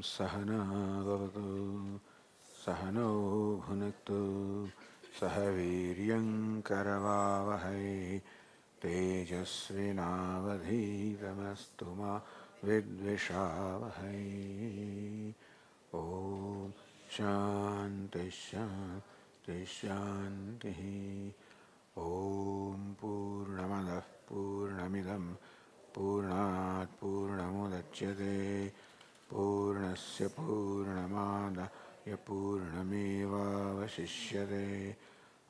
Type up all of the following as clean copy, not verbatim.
Sahana Vavatu Sahano Bhunaktu Sahaviryam Karavavahai Tejasvinavadhitamastu ma Vidvishavahai. Om Shanti Shanti Shanti. Om Purnamadah Purnamidam Purnat Purnamudachyate Purnasya Purnamadaya Purnameva Vasishyate.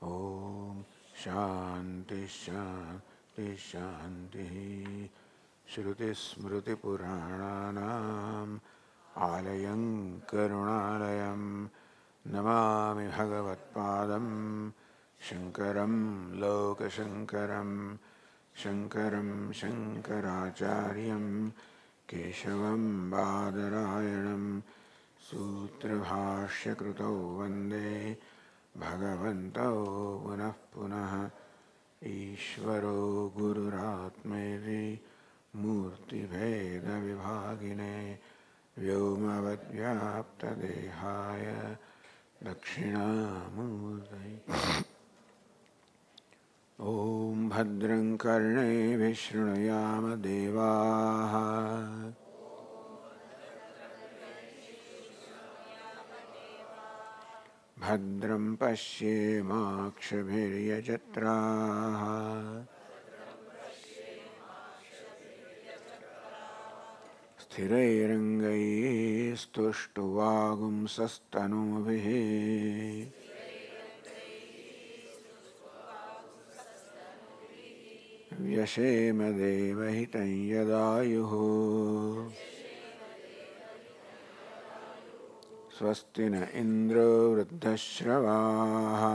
Om Shanti Shanti Shanti. Shruti Smriti Purananam Alayam Karunalayam Namami Bhagavatpadam Shankaram Lokashankaram Shankaram Shankaracharyam Keshavam Badarayanam Sutrabhashya Krutau Vande Bhagavantau Punah Punah Ishvaro Gururatmedi Murti Veda Vibhagine Vyomavad Dehaya Dakshinamurti. Om Bhadram Karne Vishnuyama Devaha Bhadram Pashyemakshabhiryajatraha Sthirairangai Stuštuvagum Sastanubhihi Vyashema Devahitam Yadayuhu Swastina Indro Vruddhashravaha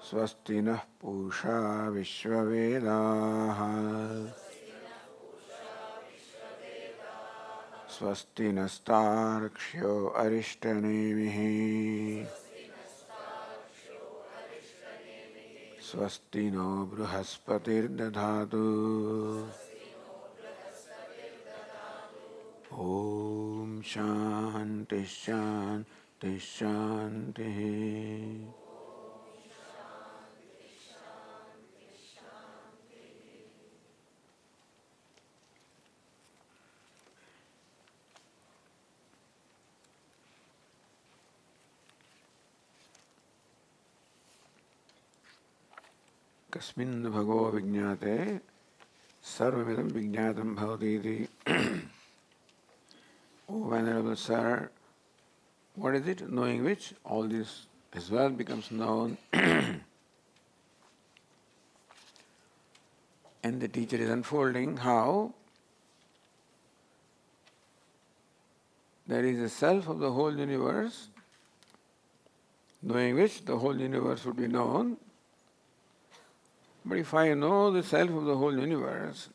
Swastinah Pusha Vishwavedaha Swastinastarksho Arishtanemihi Swastino Bruhaspatir Dadhatu. Om Shanti Shanti Shanti. Kasmin bhago vijñāte sarvamidam vijñātam bhavati iti. O Venerable Sir, what is it knowing which all this as well becomes known? And the teacher is unfolding how there is a self of the whole universe, knowing which the whole universe would be known. But if I know the self of the whole universe,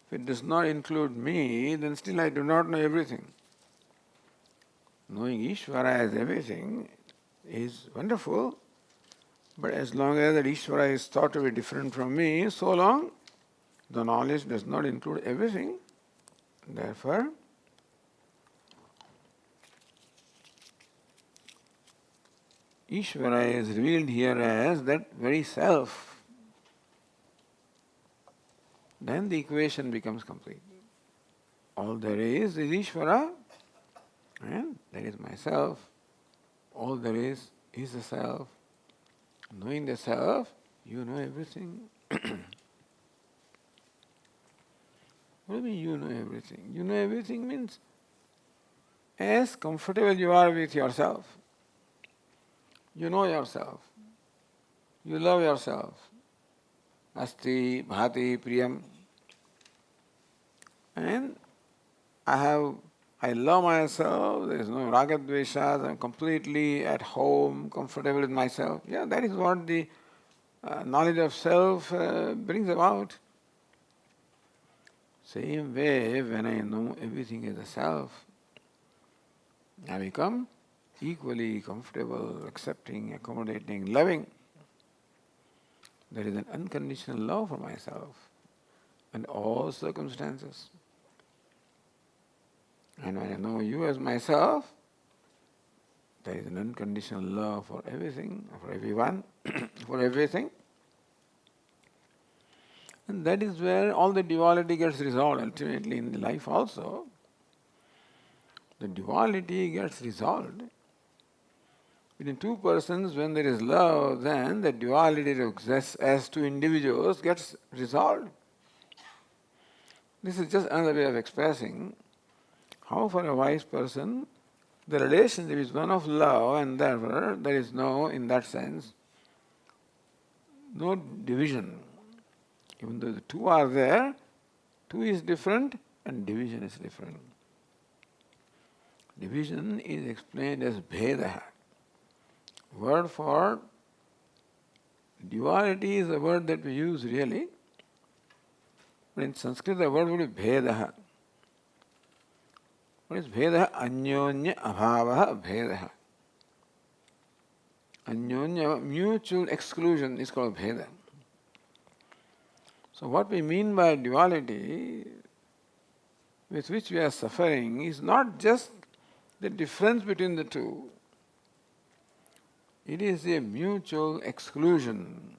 if it does not include me, then still I do not know everything. Knowing Ishvara as everything is wonderful, but as long as that Ishvara is thought to be different from me, so long the knowledge does not include everything. Therefore, Ishvara is revealed here as that very self. Then the equation becomes complete. All there is Ishvara, and there is myself. All there is the self. Knowing the self, you know everything. What do you mean you know everything? You know everything means as comfortable you are with yourself. You know yourself. You love yourself. Asti, bhati, priyam. And I love myself, there is no ragadveshas, I am completely at home, comfortable with myself. Yeah, that is what the knowledge of self brings about. Same way, when I know everything is a self, I become equally comfortable, accepting, accommodating, loving. There is an unconditional love for myself and all circumstances. And when I know you as myself, there is an unconditional love for everything, for everyone, for everything. And that is where all the duality gets resolved ultimately in the life also. The duality gets resolved. Between two persons, when there is love, then the duality that exists as two individuals gets resolved. This is just another way of expressing how for a wise person the relationship is one of love, and therefore there is no, in that sense, no division. Even though the two are there, two is different and division is different. Division is explained as bheda. Word for duality is a word that we use really. But in Sanskrit the word would be bheda. What is bheda? Anyonya abhava bheda. Anyonya, mutual exclusion, is called bheda. So what we mean by duality with which we are suffering is not just the difference between the two. It is a mutual exclusion,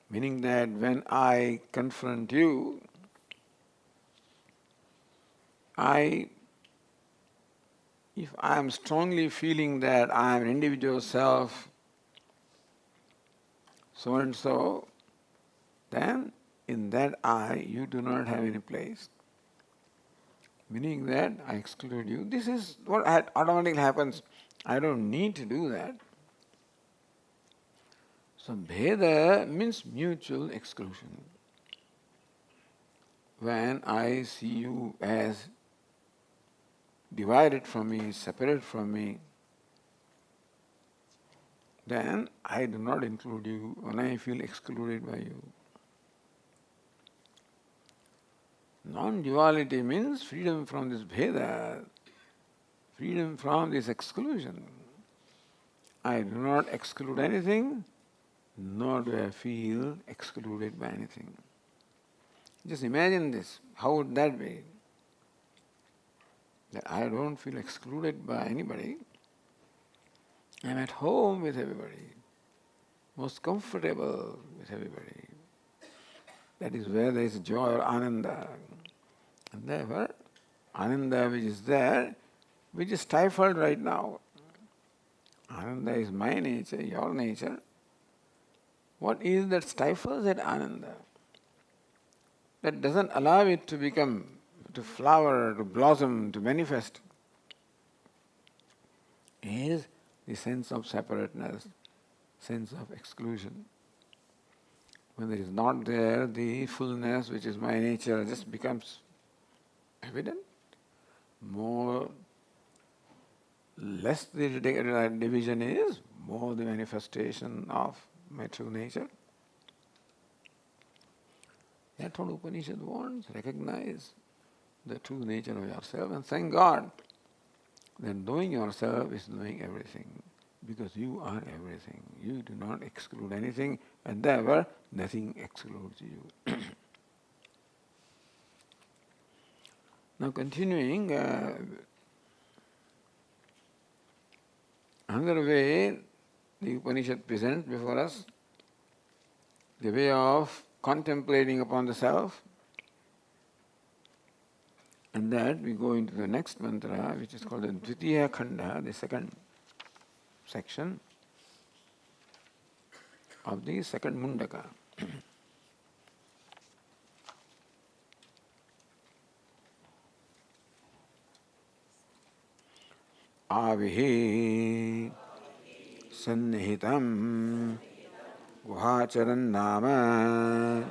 meaning that when I confront you, if I am strongly feeling that I am an individual self, so and so, then in that I you do not have any place. Meaning that I exclude you. This is what automatically happens. I don't need to do that. So bheda means mutual exclusion. When I see you as divided from me, separate from me, then I do not include you when I feel excluded by you. Non-duality means freedom from this bheda, freedom from this exclusion. I do not exclude anything, nor do I feel excluded by anything. Just imagine this. How would that be? That I don't feel excluded by anybody. I'm at home with everybody, most comfortable with everybody. That is where there is joy or ananda. And therefore, ananda which is there, which is stifled right now. Ananda is my nature, your nature. What is that stifles that ananda? That doesn't allow it to become, to flower, to blossom, to manifest, is the sense of separateness, sense of exclusion. When there is not there, the fullness which is my nature just becomes evident. Less the division is, more the manifestation of my true nature. That's what Upanishad wants. Recognize the true nature of yourself and thank God that knowing yourself is knowing everything, because you are everything. You do not exclude anything, and therefore nothing excludes you. Now continuing, another way the Upanishad presents before us the way of contemplating upon the self, and that we go into the next mantra, which is called the Dvitiya Khanda, the second section of the second Mundaka. Avihi sannihitam guhacharan nama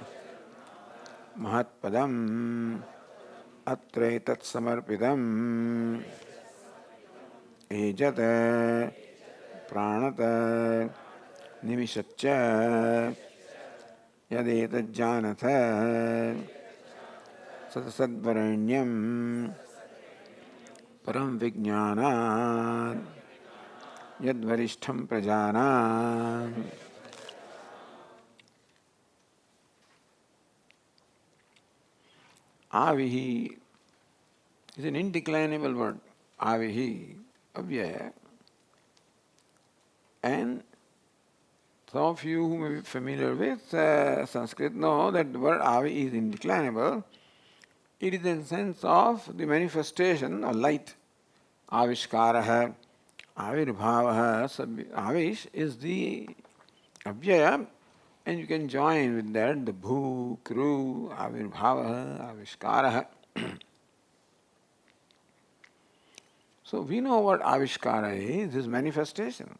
mahatpadam atretat samarpitam ejat pranat nimisaccha yadetat janatha satasadvaranyam param vijnanat yadvarishtham prajana. Avihi is an indeclinable word. Avihi, avyaya. And some of you who may be familiar with Sanskrit know that the word avi is indeclinable. It is in the sense of the manifestation of light. Avishkaraha, avirbhavaha, avish is the avyaya, and you can join with that the bhu, kru, avirbhavaha, avishkaraha. So we know what avishkara is manifestation.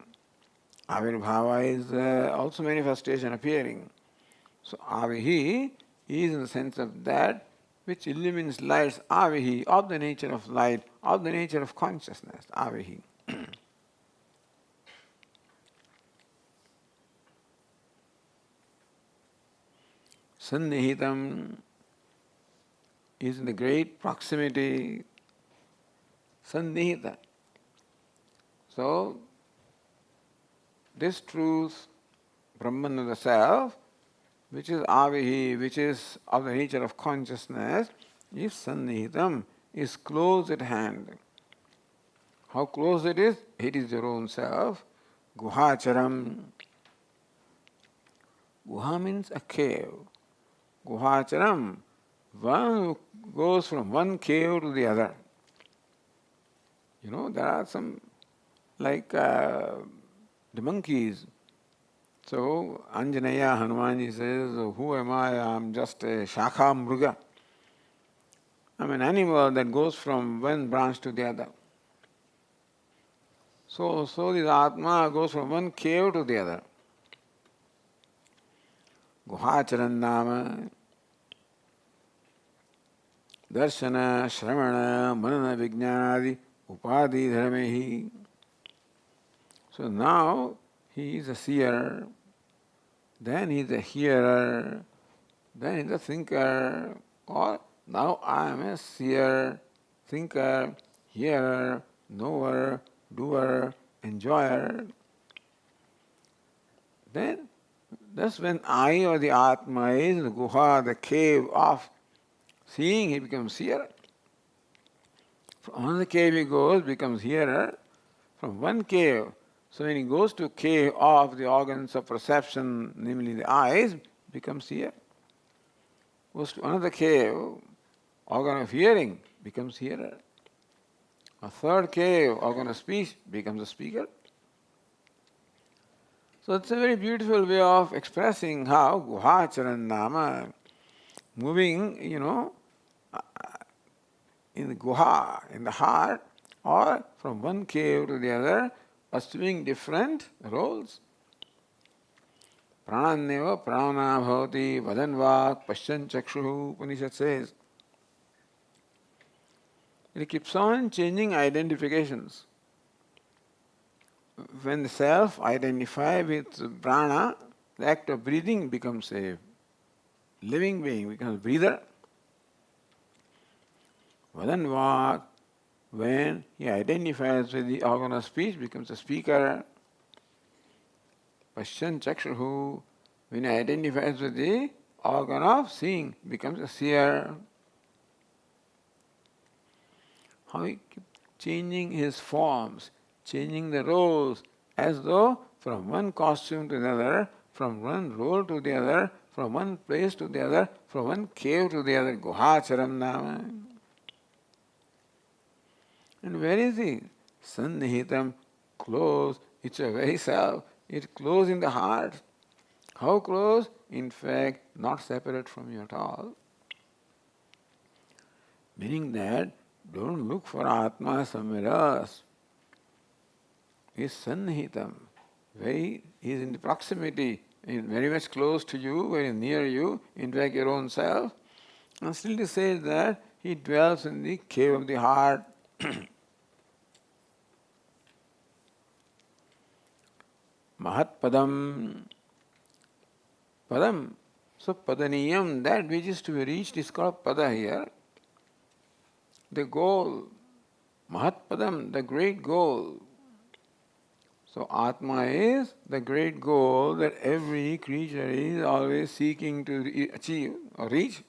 Avirbhava is also manifestation appearing. So avihi is in the sense of that which illumines lights, avihi, of the nature of light, of the nature of consciousness, avihi. Sannihitam is in the great proximity, sannihita. So this truth, Brahman of the self, which is avihi, which is of the nature of consciousness, is sannihitam, is close at hand. How close it is? It is your own self. Guhacharam. Guha means a cave. Guhacharam, one who goes from one cave to the other. You know, there are some, like the monkeys. So, Anjaneya Hanumanji says, who am I? I'm just a Shakha Mruga. I'm an animal that goes from one branch to the other. So this Atma goes from one cave to the other. Guhacharan Nama, Darshana, Shramana, Manana, Vijnanadi, Upadi Dharmehi. So now he is a seer, then he is a hearer, then he is a thinker, or now I am a seer, thinker, hearer, knower, doer, enjoyer. Then that's when I or the Atma is the guha, the cave of seeing, he becomes seer. From another cave he goes, becomes hearer. From one cave, so when he goes to cave of the organs of perception, namely the eyes, becomes seer. Goes to another cave, organ of hearing, becomes hearer. A third cave, organ of speech, becomes a speaker. So it's a very beautiful way of expressing how Guhacharan Nama, moving, in the guha, in the heart, or from one cave to the other, assuming different roles. Prananeva prana bhavati vadanvak pashyan chakshuhu, Upanishad says. It keeps on changing identifications. When the self identifies with prana, the act of breathing becomes a living being, becomes a breather. Vadanvak, when he identifies with the organ of speech, becomes a speaker. Pashyan chakshuhu, when he identifies with the organ of seeing, becomes a seer. How he keeps changing his forms, changing the roles, as though from one costume to the other, from one role to the other, from one place to the other, from one cave to the other. Guhacharam Nama. And where is he? Sannihitam, close. It's your very self. It's close in the heart. How close? In fact, not separate from you at all. Meaning that don't look for Atma somewhere else. He's Sannihitam. He is in the proximity, he is very much close to you, very near you, in fact your own self. And still he says that he dwells in the cave of the heart. Mahatpadam. Padam. So Padaniyam, that which is to be reached is called Pada here. The goal. Mahatpadam, the great goal. So Atma is the great goal that every creature is always seeking to achieve or reach.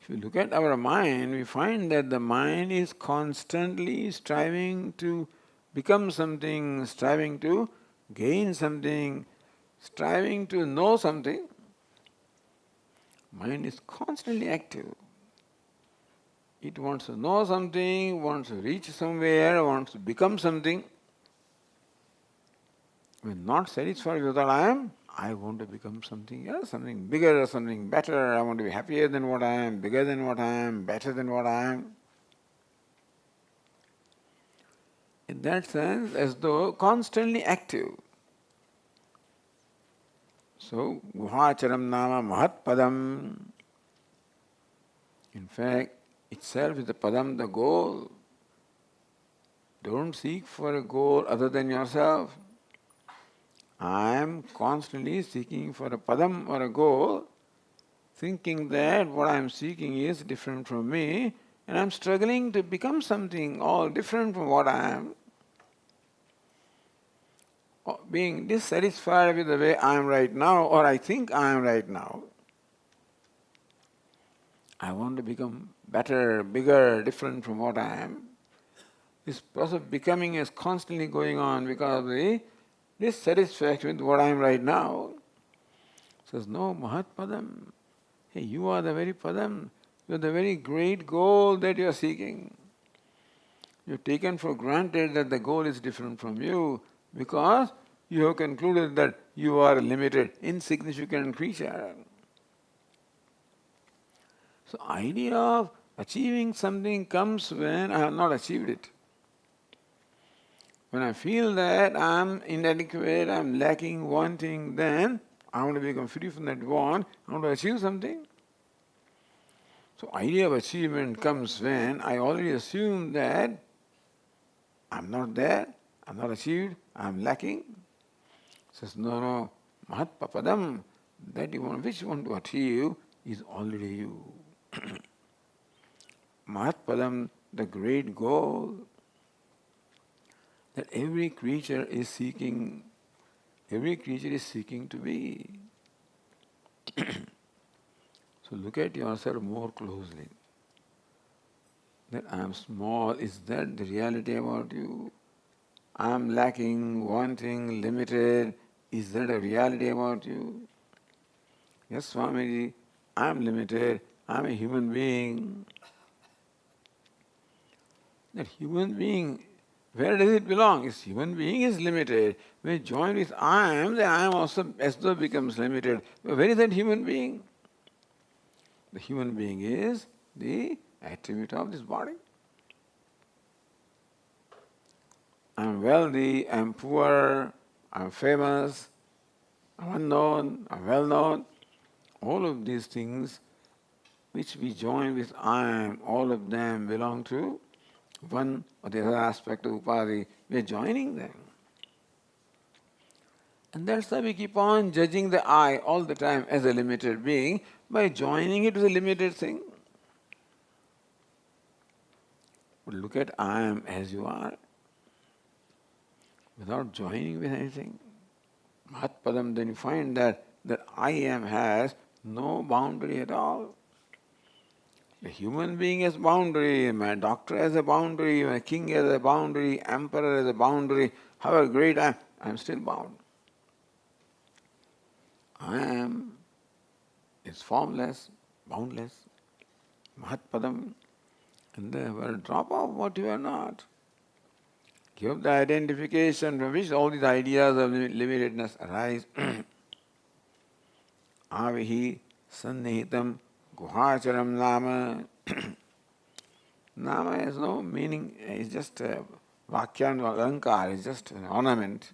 If you look at our mind, we find that the mind is constantly striving to become something, striving to gain something, striving to know something. Mind is constantly active. It wants to know something, wants to reach somewhere, wants to become something. When not satisfied with what I am, I want to become something else, something bigger, something better. I want to be happier than what I am, bigger than what I am, better than what I am. In that sense, as though constantly active. So, guhacharam nama mahat padam. In fact, itself is the padam, the goal. Don't seek for a goal other than yourself. I am constantly seeking for a padam or a goal, thinking that what I am seeking is different from me, and I am struggling to become something all different from what I am. Being dissatisfied with the way I am right now, or I think I am right now. I want to become better, bigger, different from what I am. This process of becoming is constantly going on because of the dissatisfaction with what I am right now. Says, no, Mahat Padam. Hey, you are the very Padam. You are the very great goal that you are seeking. You have taken for granted that the goal is different from you because you have concluded that you are a limited, insignificant creature. So idea of achieving something comes when I have not achieved it. When I feel that I am inadequate, I am lacking, wanting, then I want to become free from that want, I want to achieve something. So idea of achievement comes when I already assume that I am not there, I am not achieved, I am lacking. Says, no, Mahatpapadam, that you want, which you want to achieve is already you. Mahatpadam, the great goal that every creature is seeking to be. So look at yourself more closely. That I am small, is that the reality about you? I am lacking, wanting, limited, is that a reality about you? Yes, Swamiji, I am limited, I am a human being. That human being, where does it belong? If human being is limited, when joined with I am, then I am also as though becomes limited. But where is that human being? The human being is the attribute of this body. I am wealthy, I am poor, I am famous, I am unknown, I am well known. All of these things which we join with I am, all of them belong to one or the other aspect of Upadhi. We are joining them. And that's why we keep on judging the I all the time as a limited being by joining it with a limited thing. But look at I am as you are, without joining with anything. Mahatpadam, then you find that I am has no boundary at all. The human being has boundary, my doctor has a boundary, my king has a boundary, emperor has a boundary, however great I am still bound. I am is formless, boundless, Mahatpadam, and the word drop off what you are not. Give the identification from which all these ideas of limitedness arise. Avihi sannihitam guhacharam nama. Nama has no meaning, it's just a vakyan or alankar, it's just an ornament.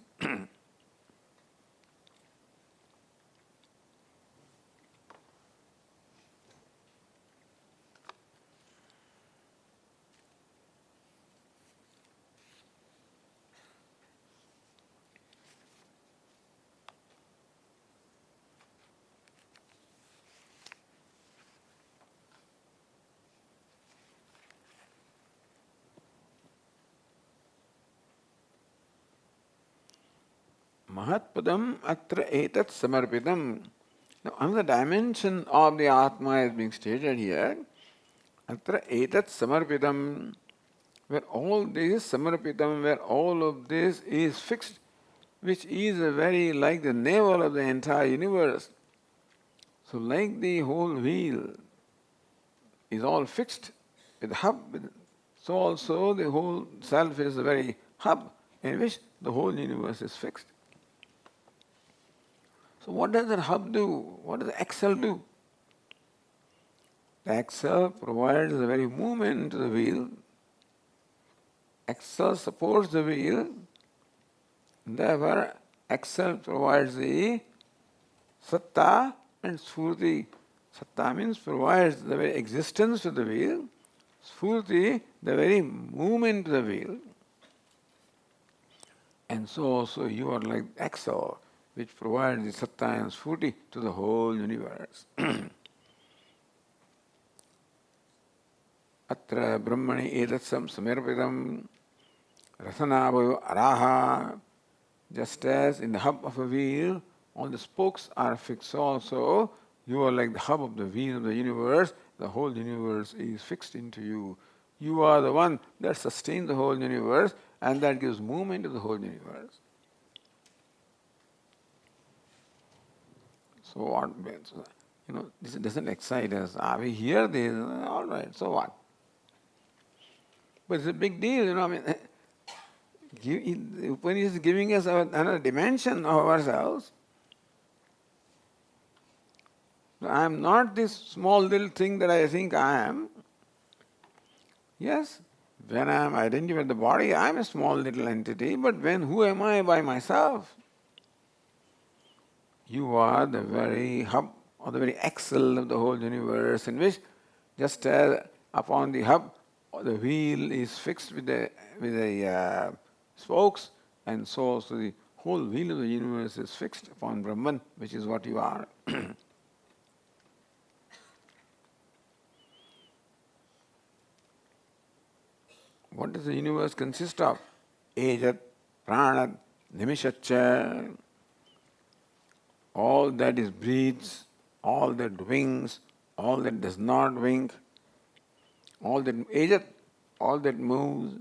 Mahatpadam atra etat samarpitam. Now another dimension of the Atma is being stated here. Atra etat samarpitam, where all this is samarpitam, where all of this is fixed, which is a very like the navel of the entire universe. So like the whole wheel is all fixed with the hub, so also the whole self is the very hub in which the whole universe is fixed. So what does that hub do? What does the axle do? The axle provides the very movement to the wheel. Axle supports the wheel. Therefore, axle provides the satta and sphurti. Satta means provides the very existence to the wheel. Sphurti, the very movement to the wheel. And so also you are like axle, which provides the satta and sphurti to the whole universe. Atra brahmani etatsam samirpitam rasanavayo araha. Just as in the hub of a wheel, all the spokes are fixed also, you are like the hub of the wheel of the universe. The whole universe is fixed into you. You are the one that sustains the whole universe and that gives movement to the whole universe. So what? This doesn't excite us. We hear this, all right, so what? But it's a big deal, the Upanishad is giving us another dimension of ourselves. I am not this small little thing that I think I am. Yes, when I am identified with the body, I am a small little entity, but who am I by myself? You are the very hub or the very axle of the whole universe, in which just as upon the hub the wheel is fixed with the spokes, and so also the whole wheel of the universe is fixed upon Brahman, which is what you are. What does the universe consist of? Ejat, pranat, nimishacha. All that is breathes, all that winks, all that does not wink, all that ejat, all that moves,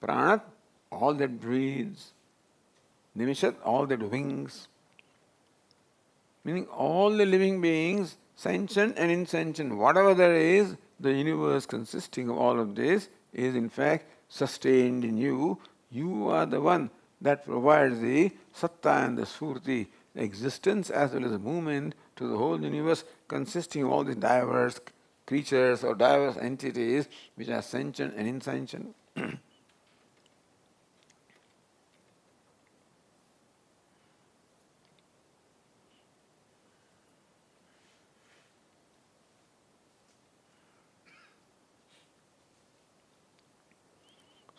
pranat, all that breathes, nimishat, all that winks. Meaning all the living beings, sentient and insentient, whatever there is, the universe consisting of all of this is in fact sustained in you. You are the one that provides the satta and the sphurti, the existence as well as the movement to the whole universe consisting of all these diverse creatures or diverse entities which are sentient and insentient.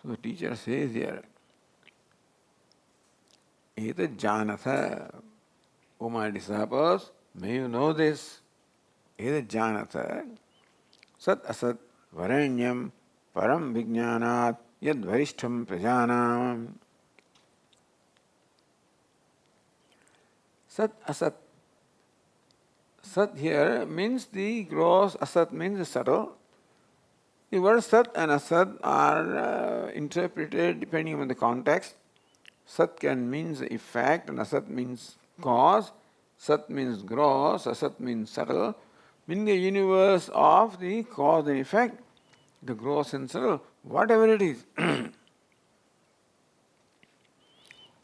So the teacher says here, Etat janatha, O my disciples, may you know this. Etat janatha, sat asat varanyam param vijnanat yad varishtham prajanam. Sat asat. Sat here means the gross, asat means the subtle. The words sat and asat are interpreted depending on the context. Sat can mean effect and asat means cause. Sat means gross, asat means subtle. Meaning the universe of the cause and effect, the gross and subtle, whatever it is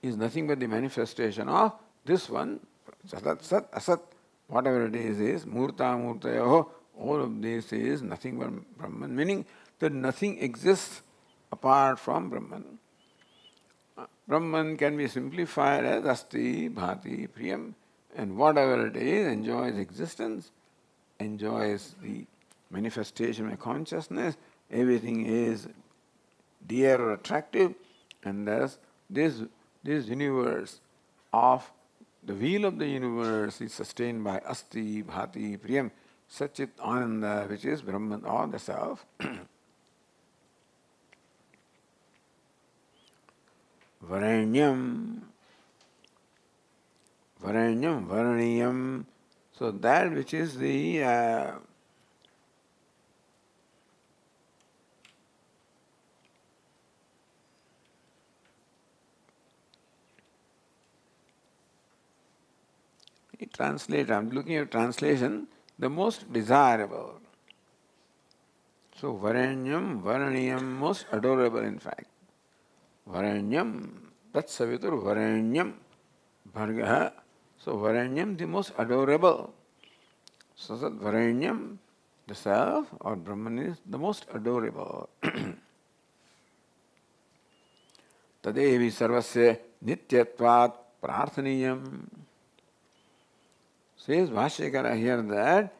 nothing but the manifestation of this one. Sat, sat, asat, whatever it is murta, murtayoho, all of this is nothing but Brahman, meaning that nothing exists apart from Brahman. Brahman can be simplified as asti, bhati, priyam, and whatever it is enjoys existence, enjoys the manifestation of consciousness, everything is dear or attractive, and thus this universe of the wheel of the universe is sustained by asti, bhati, priyam, Sachit Ananda, which is Brahman or the Self. Varanyam, Varaniyam. So that which is the I'm looking at translation, the most desirable. So Varenyam, Varaniyam, most adorable in fact. Varenyam, that's Savitur Varenyam, Bhargaha. So Varenyam, the most adorable. So that Varenyam, the self or Brahman is the most adorable. Tadevi sarvasya nityatvat prarthaniyam. Says Bhashyakara here that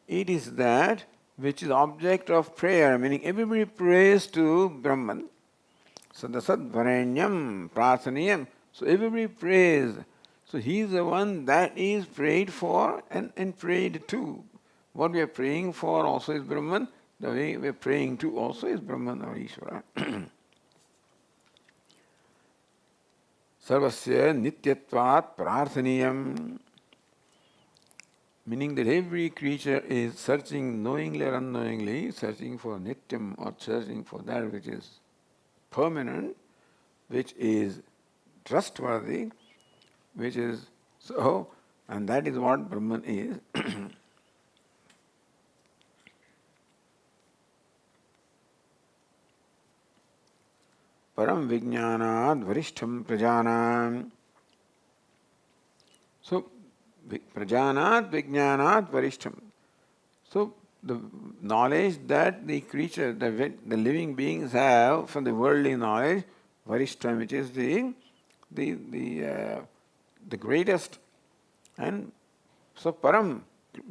it is that which is object of prayer, meaning everybody prays to Brahman. So the Sadvarenyam, Prarthaniyam. So everybody prays. So he is the one that is prayed for and prayed to. What we are praying for also is Brahman. The way we are praying to also is Brahman or Ishvara. Sarvasya nityatvat prarthaniyam. Meaning that every creature is searching knowingly or unknowingly, searching for nityam or searching for that which is permanent, which is trustworthy, which is so, and that is what Brahman is. Param vijnanad varishtham prajanam. So, prajanat vijnanat varishtham. So, the knowledge that the creature, the living beings have from the worldly knowledge, varishtham, which is the greatest, and so param,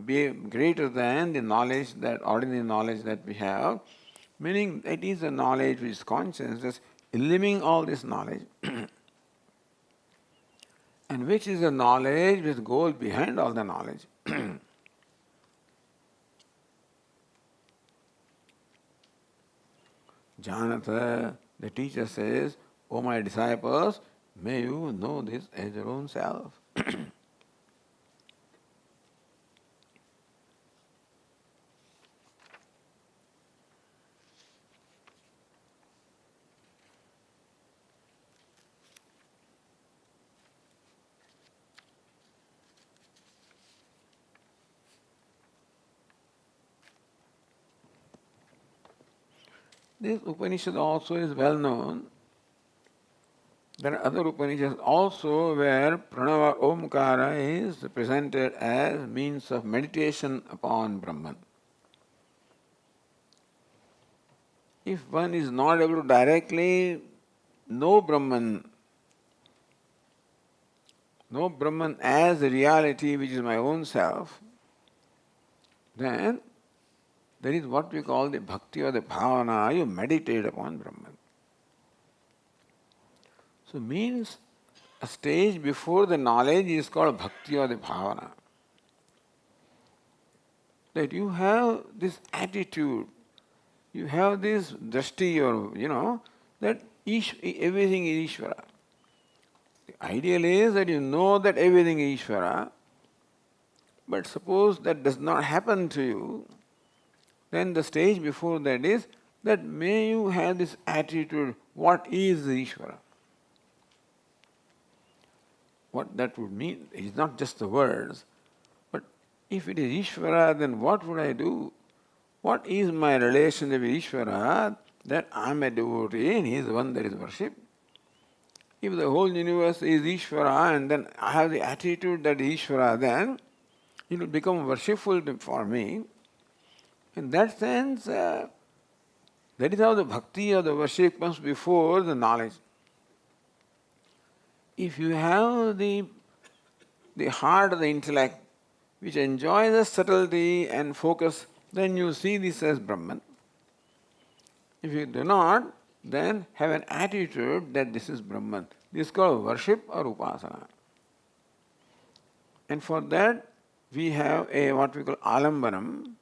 be greater than the knowledge, that ordinary knowledge that we have, meaning it is a knowledge which is conscious, eliminating all this knowledge. And which is the knowledge which goes behind all the knowledge. Janata, the teacher says, O my disciples, may you know this as your own self. This Upanishad also is well known. There are other Upanishads also where Pranava Omkara is presented as means of meditation upon Brahman. If one is not able to directly know Brahman as a reality which is my own self, then that is what we call the bhakti or the bhavana. You meditate upon Brahman. So means a stage before the knowledge is called bhakti or the bhavana. That you have this attitude, you have this drashti or, that everything is Ishvara. The ideal is that you know that everything is Ishvara, but suppose that does not happen to you, then the stage before that is that may you have this attitude, what is Ishvara? What that would mean is not just the words, but if it is Ishvara, then what would I do? What is my relationship with Ishvara? That I am a devotee and he is the one that is worshipped. If the whole universe is Ishvara and then I have the attitude that is Ishvara, then it will become worshipful for me. In that sense, that is how the bhakti or the worship comes before the knowledge. If you have the heart of the intellect which enjoys the subtlety and focus, then you see this as Brahman. If you do not, then have an attitude that this is Brahman. This is called worship or upasana. And for that, we have what we call alambanam,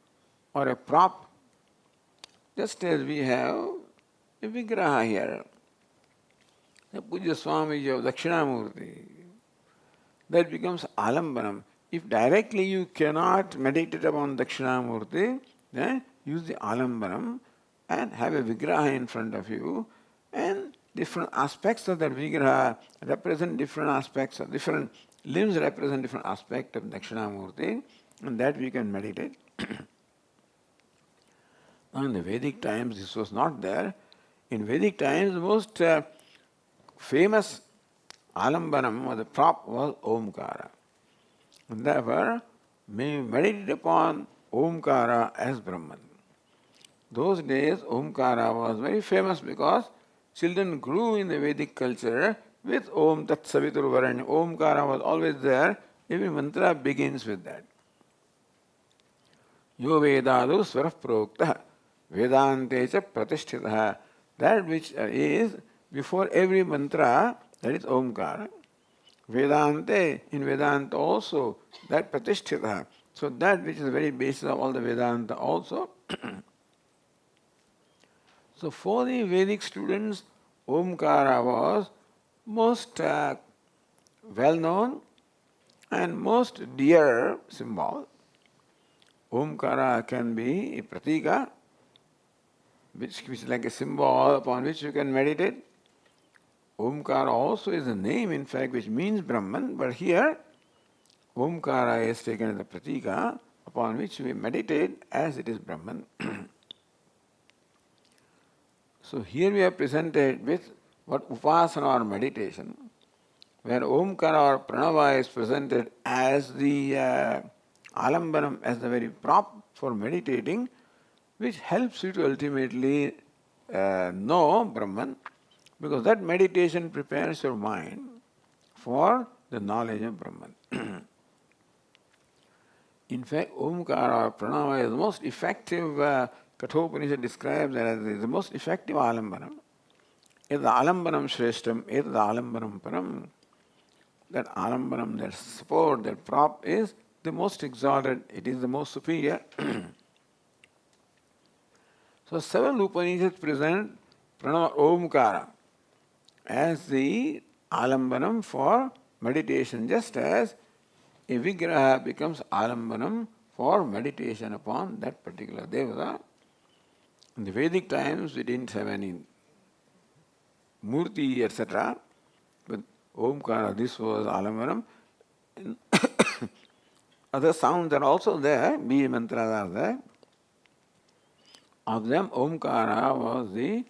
or a prop, just as we have a vigraha here. The Puja Swami of Dakshinamurti. That becomes alambanam. If directly you cannot meditate upon Dakshinamurti, then use the alambanam and have a vigraha in front of you, and different aspects of that vigraha represent different aspects of different Limbs represent different aspects of Dakshinamurti, and that we can meditate. In the Vedic times, this was not there. In Vedic times, the most famous alambanam or the prop was Omkara. And therefore, may we meditate upon Omkara as Brahman. Those days, Omkara was very famous because children grew in the Vedic culture with Om Tat Savitur Varanya. Omkara was always there. Every mantra begins with that. Yo Vedadu Swarah Prokta Vedante Cha Pratishtitah. That which is before every mantra, that is Omkara. Vedante, in Vedanta also, that Pratishtitah. So that which is the very basis of all the Vedanta also. So for the Vedic students, Omkara was most well known and most dear symbol. Omkara can be a pratika, which is like a symbol upon which you can meditate. Omkara also is a name, in fact, which means Brahman, but here Omkara is taken as a pratika upon which we meditate as it is Brahman. So here we are presented with what upasana or meditation, where Omkara or Pranava is presented as the alambanam, as the very prop for meditating, which helps you to ultimately know Brahman, because that meditation prepares your mind for the knowledge of Brahman. In fact, Omkara or Pranava is the most effective. Kathopanishad describes that as the most effective alambanam. Etad alambanam shreshtam, etad alambanam param. That alambanam, that support, that prop is the most exalted, it is the most superior. So several Upanishads present Pranava Omkara as the alambanam for meditation, just as a vigraha becomes alambanam for meditation upon that particular devata. In the Vedic times, we didn't have any murti, etc. But Omkara, this was alambanam. Other sounds are also there, bija mantras are there. Of them, Omkara was the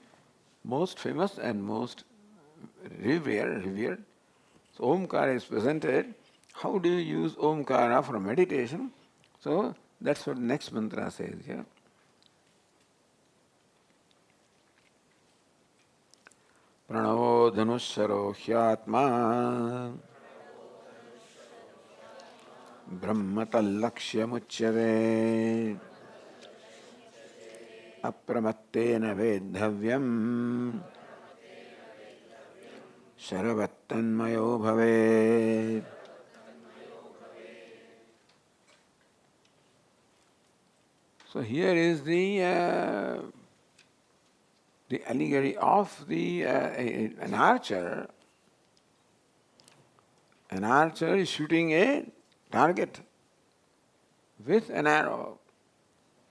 most famous and most revered. So Omkara is presented. How do you use Omkara for meditation? So that's what the next mantra says here. Pranavo dhanusharo hyatma brahmatallakshyamuchyate apramattena vedhavyam sharavattanmayo bhavet. So here is the allegory of an archer. An archer is shooting a target with an arrow.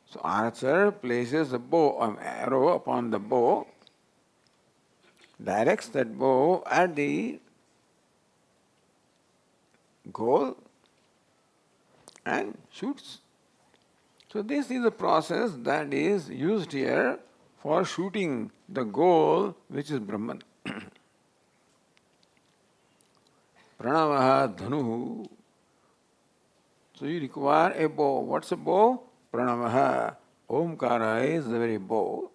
So archer places the arrow upon the bow, directs that bow at the goal and shoots. So this is the process that is used here for shooting the goal, which is Brahman. Pranavaha dhanuhu. So you require a bow. What's a bow? Pranavaha. Omkara is the very bow.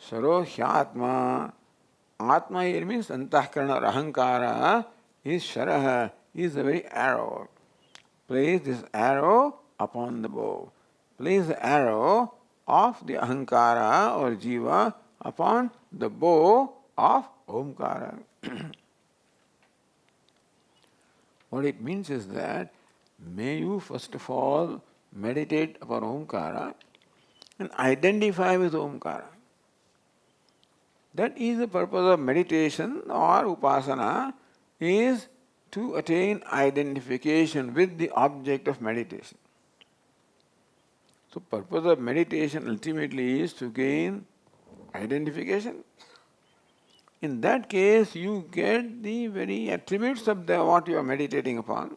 Sharo hyatma. Atma here means antahkarana or ahankara is sharaha, is the very arrow. Place this arrow upon the bow. Place the arrow of the ahankara or jiva upon the bow of Omkara. What it means is that may you first of all meditate upon Omkara and identify with Omkara. That is the purpose of meditation or upasana, is to attain identification with the object of meditation. So purpose of meditation ultimately is to gain identification. in that case you get the very attributes of what you are meditating upon.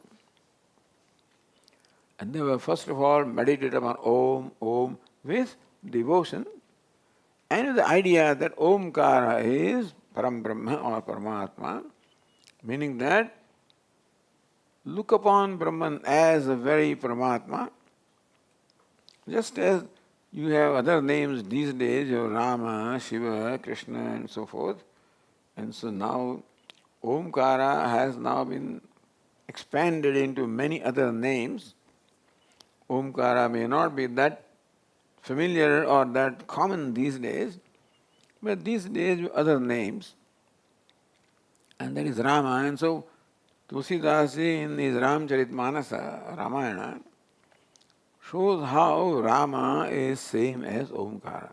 And they were first of all meditate upon Om, Om with devotion and with the idea that Omkara is Param Brahma or Paramatma, meaning that look upon Brahman as a very Paramatma, just as you have other names these days, you have Rama, Shiva, Krishna and so forth. And so now Omkara has now been expanded into many other names. Omkara may not be that familiar or that common these days, but these days with other names. And that is Rama. And so Tulsidasi in his Ramcharitmanasa, Ramayana, shows how Rama is same as Omkara.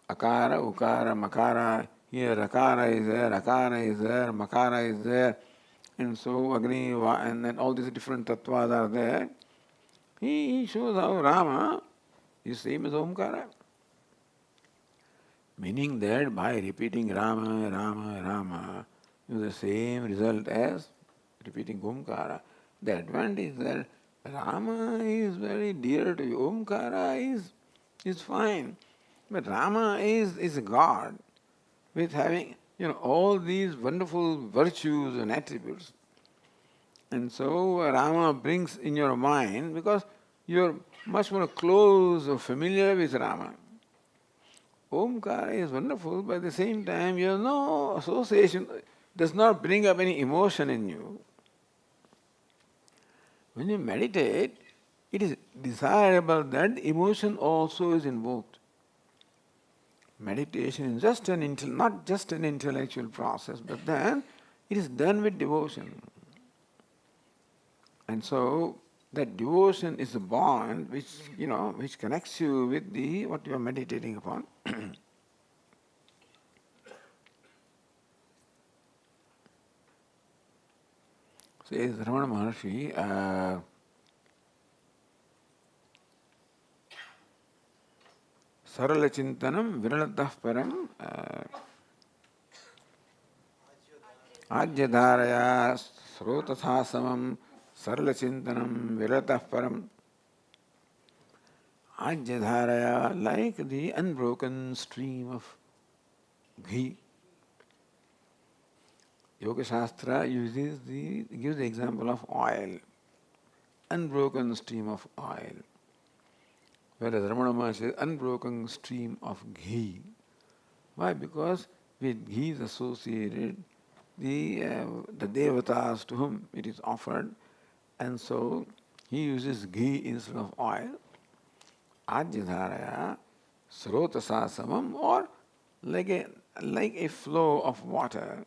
Akara, Ukara, Makara, here Akara is there, Akara is there, Makara is there, and so Agni, and then all these different tattvas are there. He shows how Rama is same as Omkara. Meaning that by repeating Rama, Rama, Rama, you have the same result as repeating Omkara. The advantage is that Rama is very dear to you. Omkara is fine. But Rama is a God with having all these wonderful virtues and attributes. And so Rama brings in your mind, because you're much more close or familiar with Rama. Omkara is wonderful, but at the same time you have no association, does not bring up any emotion in you. When you meditate, it is desirable that emotion also is invoked. Meditation is just not just an intellectual process, but then it is done with devotion. And so that devotion is a bond which connects you with what you are meditating upon. Says Ramana Maharshi, Sarala Chintanam Viralatah Param Ajyadharaya Srotathasamam Sarala Chintanam Viralatah Param Ajyadharaya, like the unbroken stream of ghee. Yoga Shastra gives the example of oil, unbroken stream of oil. Whereas Ramana Maharshi says unbroken stream of ghee. Why? Because with ghee is associated the devatas to whom it is offered, and so he uses ghee instead of oil. Ajyadharaya srotasasamam, or like a flow of water,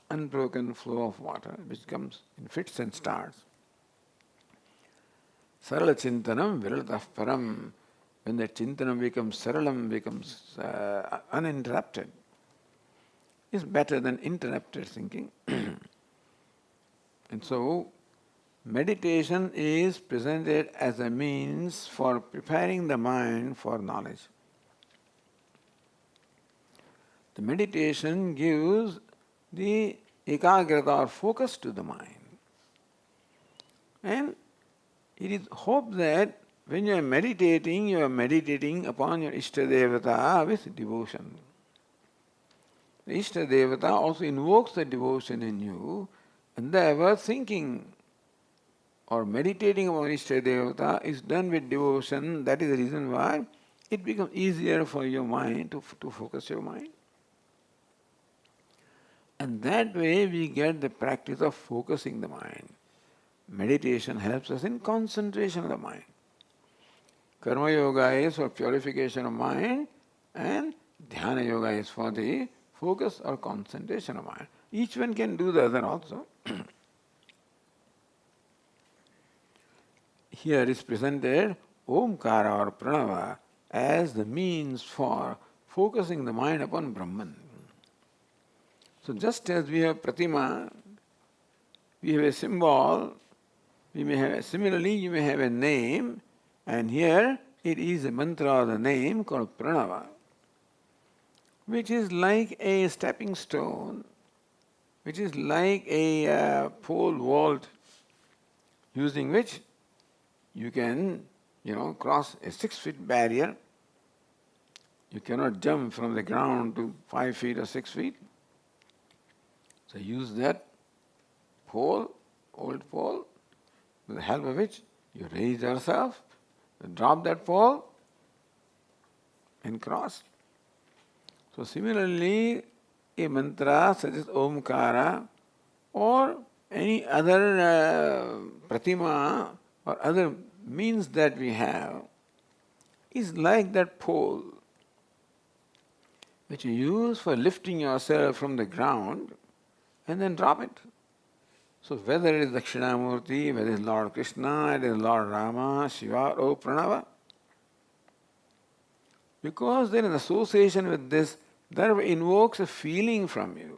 unbroken flow of water which comes in fits and starts. Sarala Chintanam Viralatah Param, when that Chintanam becomes Saralam, becomes uninterrupted, is better than interrupted thinking. And so meditation is presented as a means for preparing the mind for knowledge. The meditation gives the ekagrata or focus to the mind. And it is hoped that when you are meditating upon your Ishtadevata with devotion. The Ishtadevata also invokes the devotion in you, and therefore thinking or meditating upon Ishtadevata is done with devotion. That is the reason why it becomes easier for your mind to focus your mind. And that way we get the practice of focusing the mind. Meditation helps us in concentration of the mind. Karma Yoga is for purification of mind, and Dhyana Yoga is for the focus or concentration of mind. Each one can do the other also. Here is presented Omkara or Pranava as the means for focusing the mind upon Brahman. So just as we have Pratima, we have a symbol, similarly you may have a name, and here it is a mantra or the name called Pranava. which is like a stepping stone, which is like a pole vault, using which you can, cross a 6 feet barrier. You cannot jump from the ground to 5 feet or 6 feet. So use that pole, old pole, with the help of which you raise yourself, drop that pole, and cross. So similarly, a mantra such as Omkara or any other pratima or other means that we have is like that pole which you use for lifting yourself from the ground and then drop it. So whether it is Dakshinamurti, whether it is Lord Krishna, it is Lord Rama, Shiva or Pranava, because there is association with this, that invokes a feeling from you.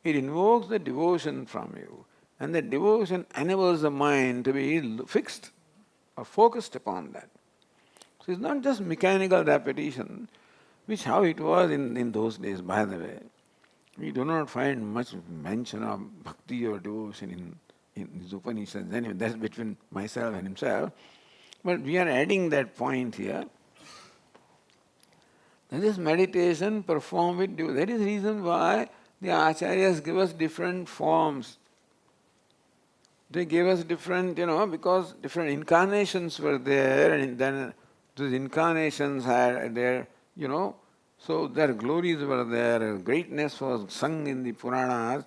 It invokes the devotion from you. And the devotion enables the mind to be fixed or focused upon that. So it's not just mechanical repetition, which how it was in those days, by the way. We do not find much mention of bhakti or devotion in the Upanishads. Anyway, that's between myself and himself. But we are adding that point here. That is meditation performed with devotion. That is the reason why the acharyas give us different forms. They gave us different, because different incarnations were there, and then those incarnations had their, so their glories were there, greatness was sung in the Puranas,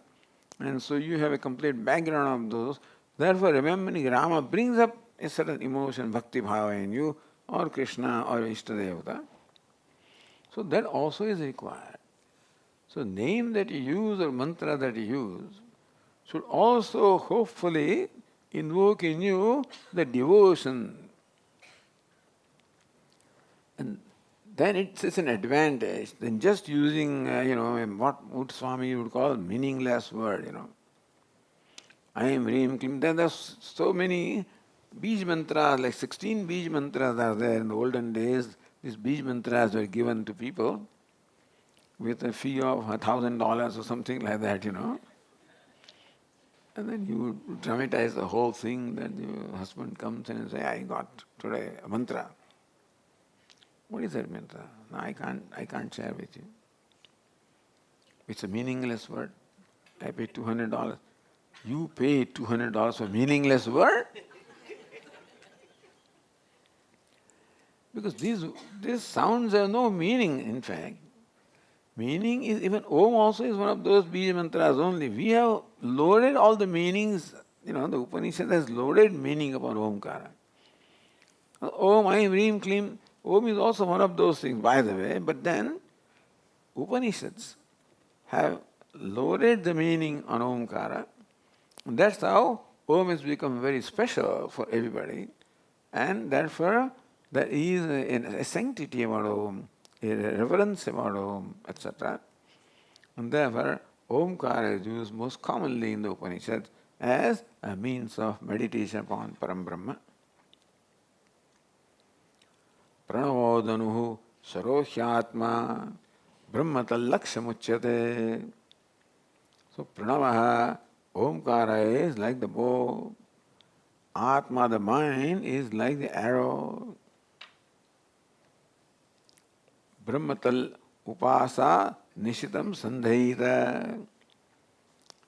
and so you have a complete background of those. Therefore, remembering Rama brings up a certain emotion, bhakti bhava in you, or Krishna, or Ishtadevata. So that also is required. So name that you use or mantra that you use should also hopefully invoke in you the devotion. And then it's an advantage than just using, what would Swami would call meaningless word, I am Reem Klim. There are so many Bij mantras, like 16 Bij mantras are there in the olden days. These Bij mantras were given to people with a fee of $1,000 or something like that, And then you would dramatize the whole thing, that your husband comes in and says, I got today a mantra. What is that mantra? No, I can't share with you. It's a meaningless word. I paid $200. You pay $200 for meaningless word? Because these sounds have no meaning, in fact. Meaning is, even Om also is one of those Bija mantras only. We have loaded all the meanings, the Upanishad has loaded meaning upon Omkara. Om, Aim, Reem, Klim, Om is also one of those things, by the way, but then Upanishads have loaded the meaning on Omkara. And that's how Om has become very special for everybody, and therefore there is a sanctity about Om, a reverence about Om, etc. And therefore, Omkara is used most commonly in the Upanishads as a means of meditation upon Param Brahma. Pranavodanuhu sarohyatma brahmatallakshyamuchyate. So Pranavaha, Omkara is like the bow, Atma, the mind, is like the arrow. Brahmatal upasa nishitam sandhaita.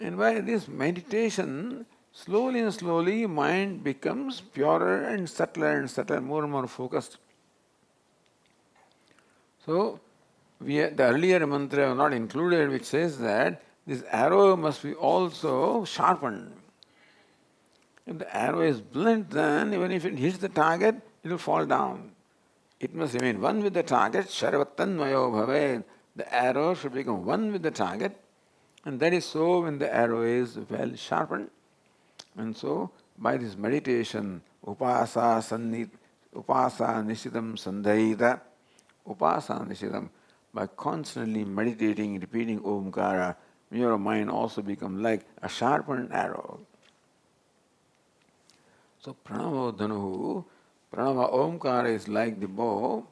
And by this meditation, slowly and slowly, mind becomes purer and subtler, more and more focused. So, the earlier mantra was not included, which says that this arrow must be also sharpened. If the arrow is blunt, then even if it hits the target, it will fall down. It must remain one with the target, Sharavattanmayo bhave. The arrow should become one with the target, and that is so when the arrow is well sharpened. And so, by this meditation, upasa nishidam sandhaita, upasa nishidam, by constantly meditating, repeating Omkara, your mind also becomes like a sharpened arrow. So, Pranava Omkara is like the bow,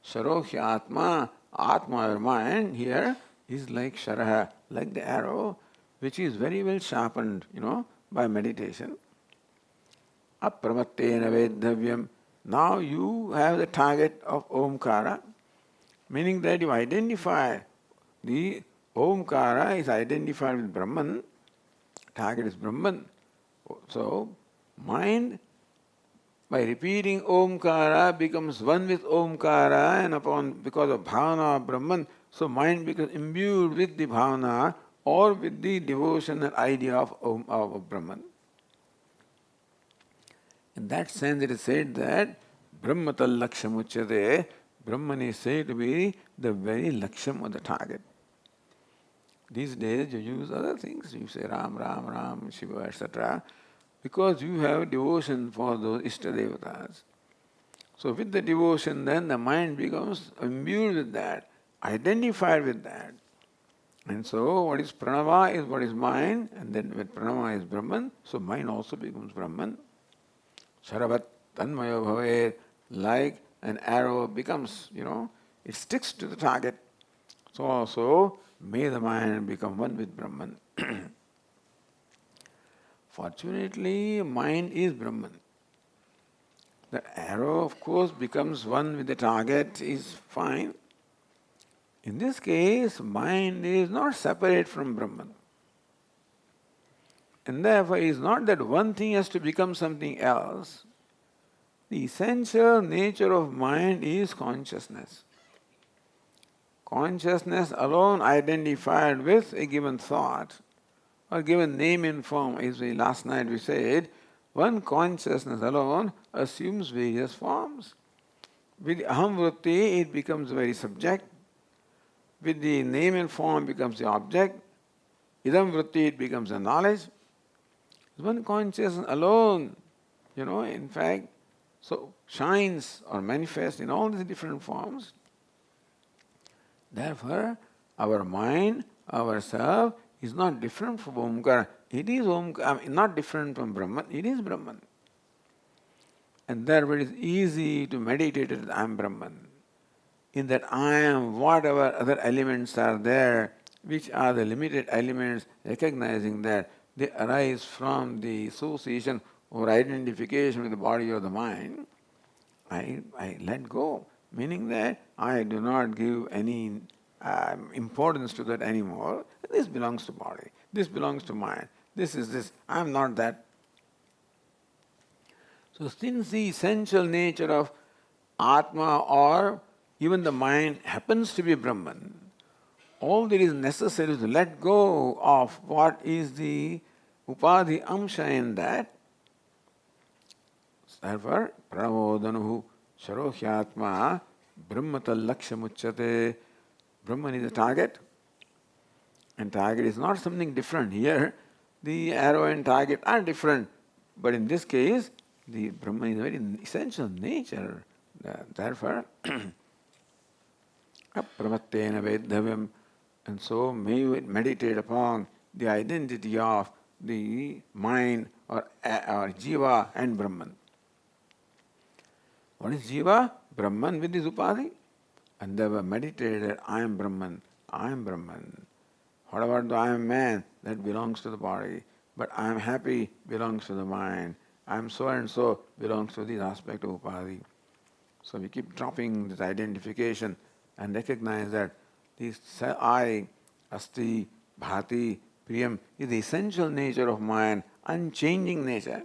Sarohya Atma, Atma, our mind here, is like Sharaha, like the arrow, which is very well sharpened, by meditation. Apramattena vedhavyam. Now you have the target of Omkara, meaning that you identify the Omkara is identified with Brahman, target is Brahman. So, mind by repeating Omkara becomes one with Omkara, and because of Bhavana of Brahman, so mind becomes imbued with the Bhavana or with the devotional idea of Brahman. In that sense, it is said that Brahmatal Laksham Uchyate, Brahman is said to be the very Laksham or the target. These days you use other things, you say Ram, Ram, Ram, Shiva, etc., because you have devotion for those Ishtadevatas. So with the devotion then the mind becomes imbued with that, identified with that. And so what is Pranava is what is mind, and then when Pranava is Brahman, so mind also becomes Brahman. Sharavat tanmayo bhavet, like an arrow becomes, it sticks to the target. So also may the mind become one with Brahman. Fortunately, mind is Brahman. The arrow, of course, becomes one with the target, is fine. In this case, mind is not separate from Brahman. And therefore, it is not that one thing has to become something else. The essential nature of mind is consciousness. Consciousness alone identified with a given thought or given name and form, as last night we said, one consciousness alone assumes various forms. With aham vritti, it becomes very subject. With the name and form, it becomes the object. Idam vritti, it becomes a knowledge. One consciousness alone, in fact, so shines or manifests in all these different forms. Therefore, our mind, ourself, is not different from Omkara. It is Omkara, not different from Brahman, it is Brahman. And therefore it is easy to meditate that I am Brahman. In that I am whatever other elements are there, which are the limited elements, recognizing that they arise from the association or identification with the body or the mind, I let go. Meaning that I do not give any importance to that anymore. This belongs to body. This belongs to mind. This is this. I am not that. So since the essential nature of Atma or even the mind happens to be Brahman, all that is necessary is to let go of what is the upadhi amsha in that. Therefore, pranavodanuhu sharohyatma brahmatal lakshamuchyate. Brahman is the target, and target is not something different. Here, the arrow and target are different, but in this case, the Brahman is a very essential nature. Therefore, apramattena vedhavyam, and so may you meditate upon the identity of the mind or jiva and Brahman. What is jiva? Brahman with his upadhi. And they were meditated, I am Brahman, I am Brahman. What about the I am man? That belongs to the body. But I am happy belongs to the mind. I am so and so belongs to this aspect of upadhi. So we keep dropping this identification and recognize that this I, asti, bhati, priyam is the essential nature of mind, unchanging nature.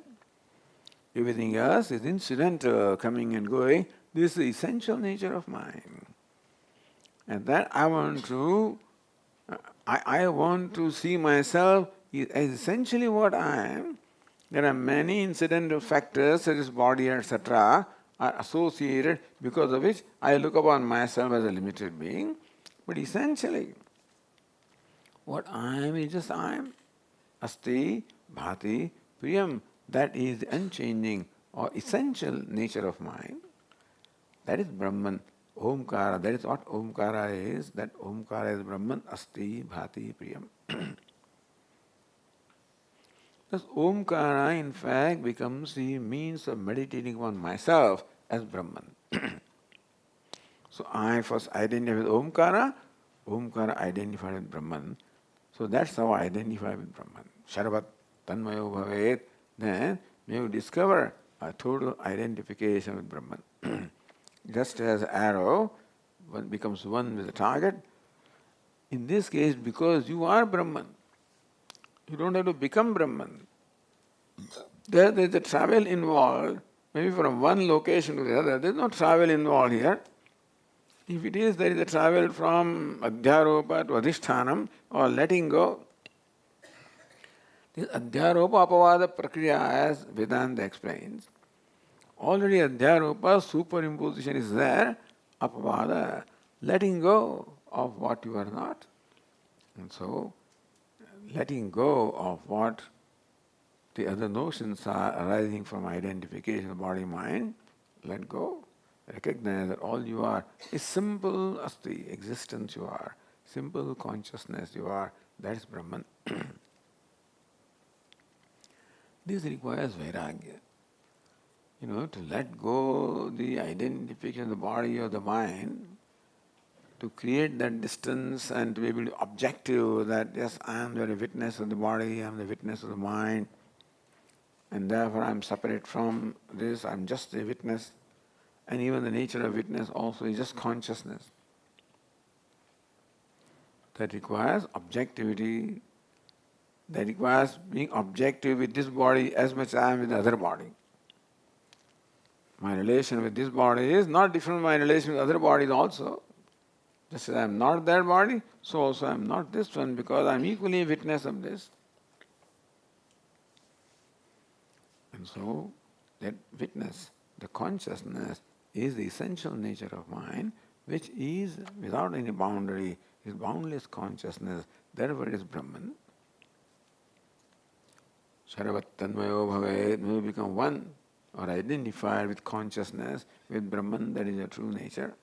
Everything else is incidental, coming and going. This is the essential nature of mind. And that I want to see myself as essentially what I am. There are many incidental factors such as body, etc., are associated, because of which I look upon myself as a limited being. But essentially, what I am is just I am. Asti, bhati, priyam. That is the unchanging or essential nature of mind. That is Brahman. Omkara, that is what Omkara is. That Omkara is Brahman, Asti, Bhati, Priyam. Thus Omkara in fact becomes the means of meditating on myself as Brahman. So I first identify with Omkara, Omkara identified with Brahman. So that's how I identify with Brahman. Sarvat tanmayo bhavet. Then you discover a total identification with Brahman. Just as arrow becomes one with the target, in this case, because you are Brahman, you don't have to become Brahman. There is a travel involved, maybe from one location to the other. There is no travel involved here. If it is, there is a travel from Adhyaropa to Adhishthanam or letting go. This Adhyaropa Apavada Prakriya, as Vedanta explains, already Adhyaropa superimposition is there, Apavada, letting go of what you are not. And so, letting go of what the other notions are arising from identification of body mind, let go. Recognize that all you are is simple asti, existence you are, simple consciousness you are, that is Brahman. This requires vairagya. To let go the identification of the body or the mind, to create that distance and to be able to objective that yes, I am the witness of the body, I am the witness of the mind, and therefore I am separate from this, I am just a witness. And even the nature of witness also is just consciousness. That requires objectivity. That requires being objective with this body as much as I am with the other body. My relation with this body is not different from my relation with other bodies also. Just as I am not that body, so also I am not this one, because I am equally a witness of this. And so that witness, the consciousness, is the essential nature of mind, which is without any boundary, is boundless consciousness, therefore it is Brahman. Sarvat tanmayo bhavet, when you become one or identified with consciousness, with Brahman, that is your true nature.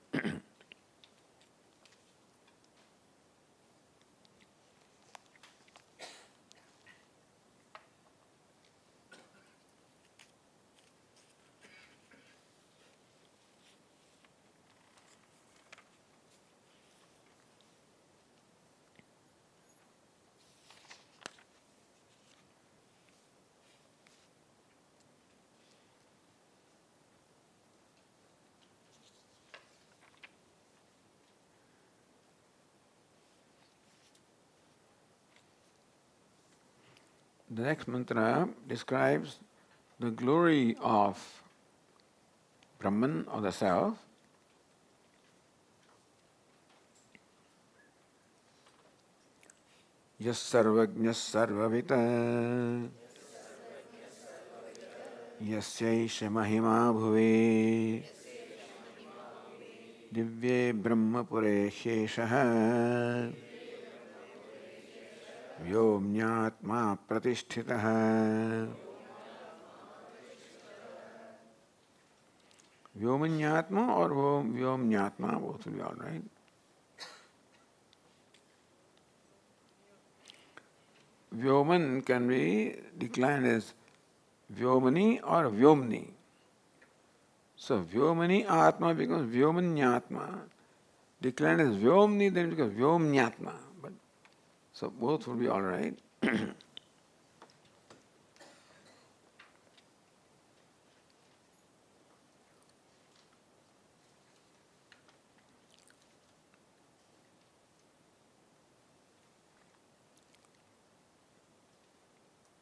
The next mantra describes the glory of Brahman or the Self. Yas sarvajñas sarvavita yasyaisha mahima bhuve divye brahmapure sheshaha vyomnyatma pratisthitaha. Vyomanyatma or vyomnyatma, both will be all right. Vyoman can be declined as Vyomani or Vyomni. So Vyomani Atma becomes Vyomanyatma. Declined as Vyomni, then it becomes Vyomnyatma. So both will be all right.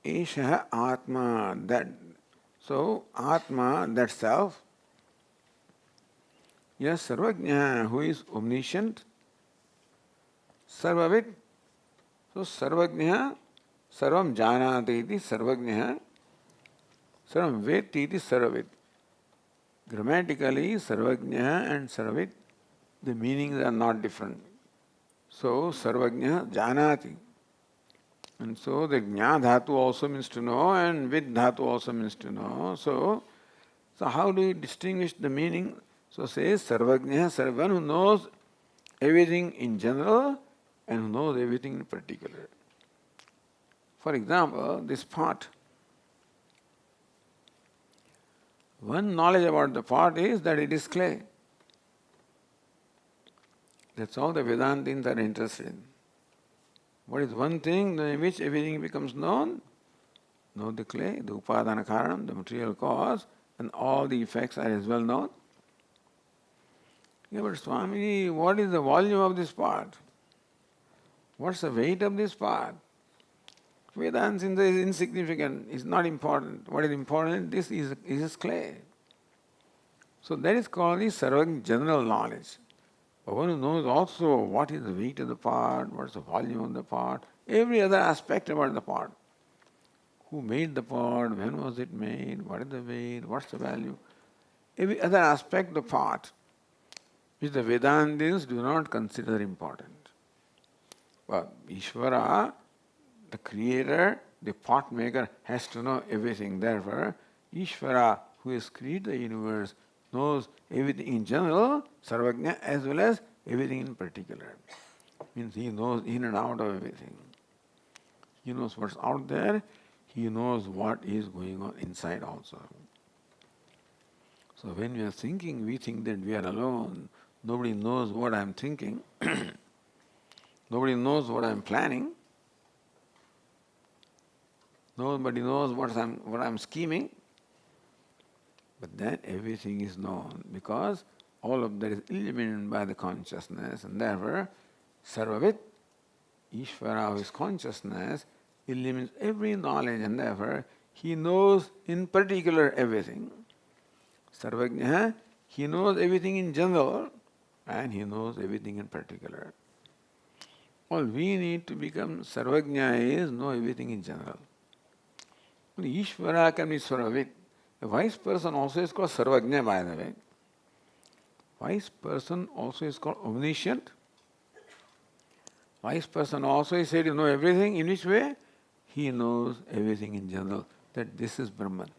Esha Atma, that. So Atma, that self. Yes, Sarvajna, who is omniscient. Sarvavit. So Sarvajna, Sarvam Janati iti Sarvajna, Sarvam Veti iti Sarvavit. Grammatically, Sarvajna and Sarvavit, the meanings are not different. So Sarvajna Janati. And so the Jna Dhatu also means to know and Vid Dhatu also means to know. So how do you distinguish the meaning? So says Sarvajna, Sarvan who knows everything in general and who knows everything in particular. For example, this pot. One knowledge about the pot is that it is clay. That's all the Vedantins are interested in. What is one thing in which everything becomes known? Know the clay, the upadana karanam, the material cause, and all the effects are as well known. Yeah, but Swami, what is the volume of this part? What's the weight of this part? Vedanta is insignificant, it's not important. What is important, this is clay. So that is called the Sarvagna general knowledge. But one who knows also what is the weight of the part, what is the volume of the part, every other aspect about the part. Who made the part, when was it made, what is the weight, what's the value. Every other aspect of the part, which the Vedantins do not consider important. But Ishvara, the creator, the pot maker, has to know everything. Therefore, Ishvara, who has created the universe, knows everything in general, Sarvagna, as well as everything in particular. Means he knows in and out of everything. He knows what's out there, he knows what is going on inside also. So when we are thinking, we think that we are alone. Nobody knows what I am thinking. Nobody knows what I am planning. Nobody knows what I am scheming. But then everything is known because all of that is illuminated by the consciousness, and therefore Sarvavit, Ishvara, who is consciousness, illuminates every knowledge, and therefore he knows in particular everything. Sarvagnya, he knows everything in general and he knows everything in particular. All we need to become Sarvagnya is know everything in general. Only Ishvara can be Sarvavit. A wise person also is called Sarvagnya, by the way. Wise person also is called omniscient. Wise person also is said to know everything. In which way? He knows everything in general, that this is Brahman.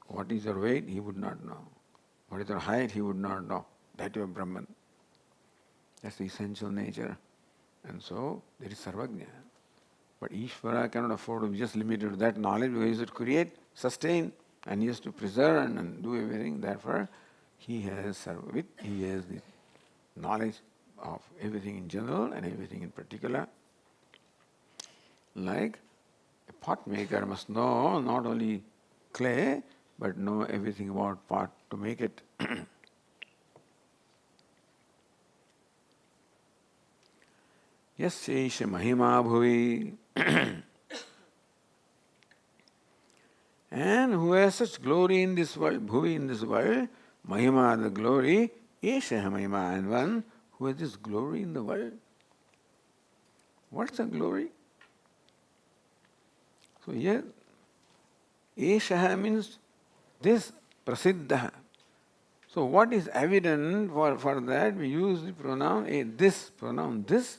What is your weight? He would not know. What is your height? He would not know. That you are Brahman. That's the essential nature. And so, there is Sarvagnya. But Ishvara cannot afford to be just limited to that knowledge because he has to create, sustain, and he has to preserve and do everything. Therefore, he has Sarvavit, he has the knowledge of everything in general and everything in particular. Like a pot maker must know not only clay, but know everything about pot to make it. Yasya mahima bhuvi. And who has such glory in this world, bhuvi in this world, mahima, the glory, esha mahima, and one who has this glory in the world. What's the glory? So here, esha means this prasiddha. So what is evident for that? We use the pronoun this. Pronoun this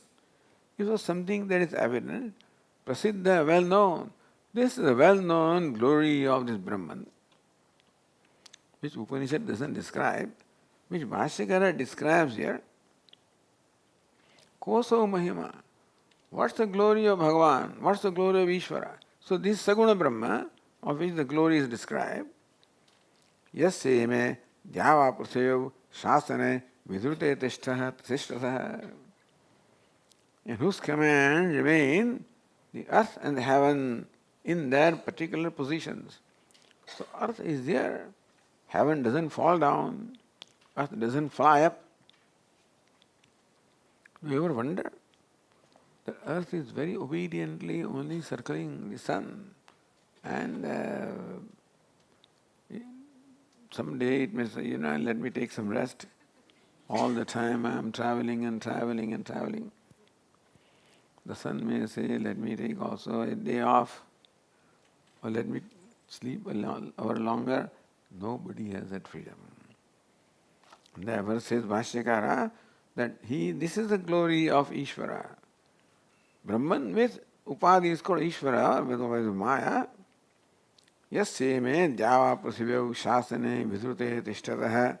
is something that is evident. Prasiddha, well known. This is a well known glory of this Brahman, which Upanishad doesn't describe, which Bhashyakara describes here. Koso Mahima. What's the glory of Bhagavan? What's the glory of Ishvara? So this Saguna Brahma, of which the glory is described, Yasya me Java Prasayo Shasane Vidrute Tishthatha, in whose command remain the earth and the heaven in their particular positions. So earth is there, heaven doesn't fall down, earth doesn't fly up. Do you ever wonder? The earth is very obediently only circling the sun, and someday it may say, let me take some rest. All the time I am traveling and traveling and traveling. The sun may say, let me take also a day off, or let me sleep an hour longer. Nobody has that freedom. Therefore says Bhashyakara that this is the glory of Ishvara. Brahman with Upadhi is called Ishvara, with Maya. Yasya me Java Prasivyav Shasane Vidrute Tishtataha.